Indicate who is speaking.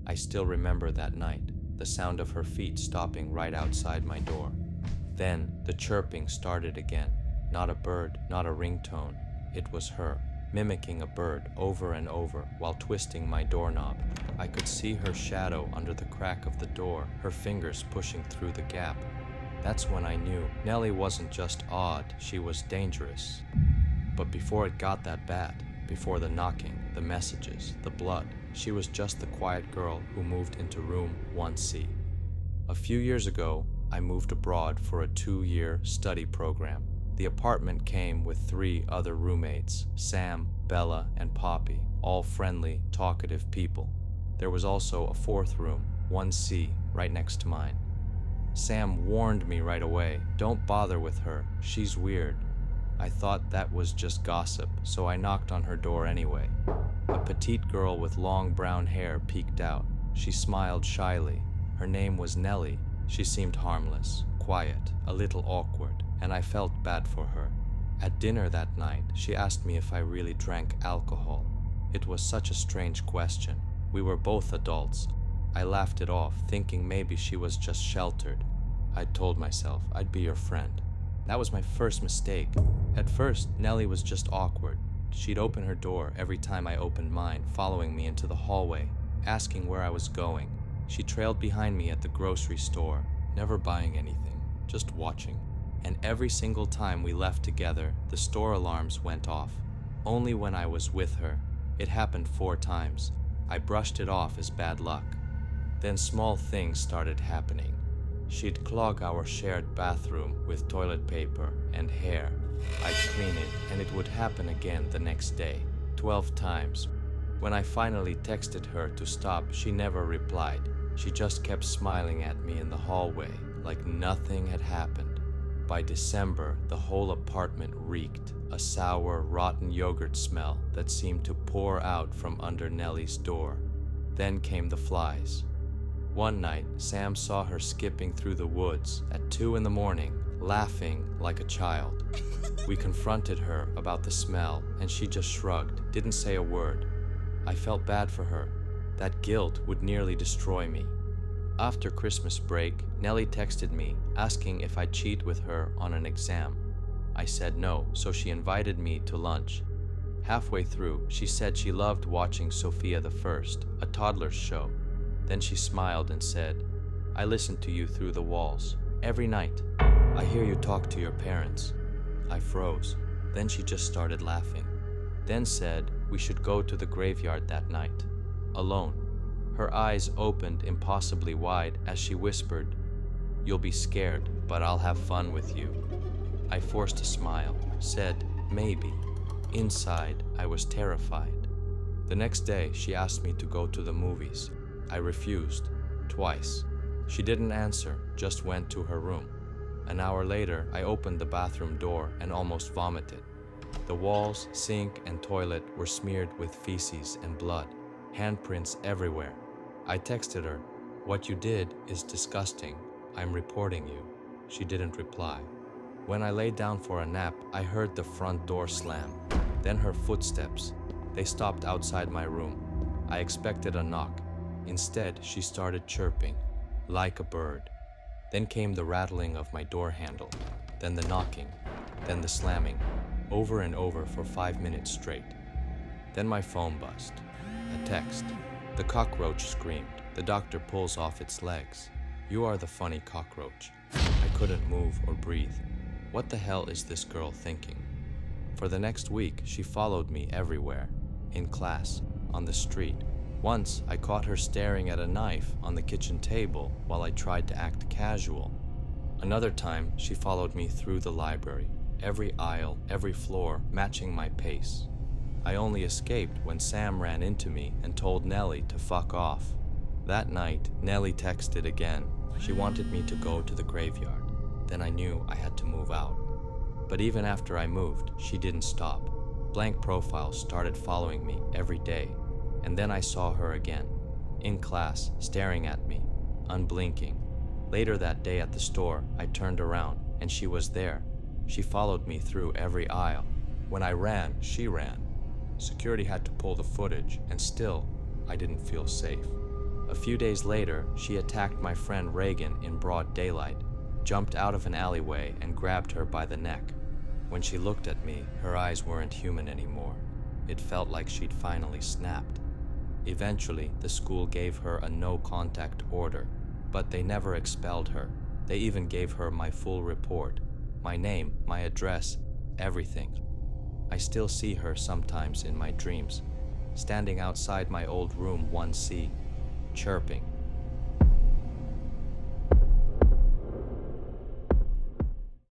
Speaker 1: I still remember that night, the sound of her feet stopping right outside my door. Then the chirping started again. Not a bird, not a ringtone. It was her, mimicking a bird over and over while twisting my doorknob. I could see her shadow under the crack of the door, her fingers pushing through the gap. That's when I knew Nellie wasn't just odd, she was dangerous. But before it got that bad, before the knocking, the messages, the blood, she was just the quiet girl who moved into room 1C. A few years ago, I moved abroad for a 2-year study program. The apartment came with 3 other roommates, Sam, Bella, and Poppy, all friendly, talkative people. There was also a 4th room, 1C, right next to mine. Sam warned me right away, don't bother with her, she's weird. I thought that was just gossip, so I knocked on her door anyway. A petite girl with long brown hair peeked out. She smiled shyly. Her name was Nellie. She seemed harmless, quiet, a little awkward, and I felt bad for her. At dinner that night, she asked me if I really drank alcohol. It was such a strange question. We were both adults. I laughed it off, thinking maybe she was just sheltered. I told myself I'd be your friend. That was my first mistake. At first, Nellie was just awkward. She'd open her door every time I opened mine, following me into the hallway, asking where I was going. She trailed behind me at the grocery store, never buying anything, just watching. And every single time we left together, the store alarms went off. Only when I was with her. It happened 4 times. I brushed it off as bad luck. Then small things started happening. She'd clog our shared bathroom with toilet paper and hair. I'd clean it, and it would happen again the next day, 12 times. When I finally texted her to stop, she never replied. She just kept smiling at me in the hallway, like nothing had happened. By December, the whole apartment reeked, a sour, rotten yogurt smell that seemed to pour out from under Nellie's door. Then came the flies. One night, Sam saw her skipping through the woods at 2 a.m, laughing like a child. We confronted her about the smell, and she just shrugged, didn't say a word. I felt bad for her. That guilt would nearly destroy me. After Christmas break, Nellie texted me, asking if I'd cheat with her on an exam. I said no, so she invited me to lunch. Halfway through, she said she loved watching Sophia the First, a toddler's show. Then she smiled and said, I listen to you through the walls, every night. I hear you talk to your parents. I froze. Then she just started laughing. Then said we should go to the graveyard that night, alone. Her eyes opened impossibly wide as she whispered, You'll be scared, but I'll have fun with you. I forced a smile, said, maybe. Inside, I was terrified. The next day, she asked me to go to the movies. I refused, twice. She didn't answer, just went to her room. An hour later, I opened the bathroom door and almost vomited. The walls, sink, and toilet were smeared with feces and blood, handprints everywhere. I texted her, What you did is disgusting. I'm reporting you. She didn't reply. When I lay down for a nap, I heard the front door slam, then her footsteps. They stopped outside my room. I expected a knock. Instead, she started chirping, like a bird. Then came the rattling of my door handle, then the knocking, then the slamming, over and over for 5 minutes straight. Then my phone buzzed. A text. The cockroach screamed. The doctor pulls off its legs. You are the funny cockroach. I couldn't move or breathe. What the hell is this girl thinking? For the next week, she followed me everywhere. In class, on the street. Once, I caught her staring at a knife on the kitchen table while I tried to act casual. Another time, she followed me through the library, every aisle, every floor, matching my pace. I only escaped when Sam ran into me and told Nellie to fuck off. That night, Nellie texted again. She wanted me to go to the graveyard. Then I knew I had to move out. But even after I moved, she didn't stop. Blank profiles started following me every day. And then I saw her again, in class, staring at me, unblinking. Later that day at the store, I turned around, and she was there. She followed me through every aisle. When I ran, she ran. Security had to pull the footage, and still, I didn't feel safe. A few days later, she attacked my friend Reagan in broad daylight, jumped out of an alleyway and grabbed her by the neck. When she looked at me, her eyes weren't human anymore. It felt like she'd finally snapped. Eventually, the school gave her a no-contact order, but they never expelled her. They even gave her my full report, my name, my address, everything. I still see her sometimes in my dreams, standing outside my old room 1C, chirping,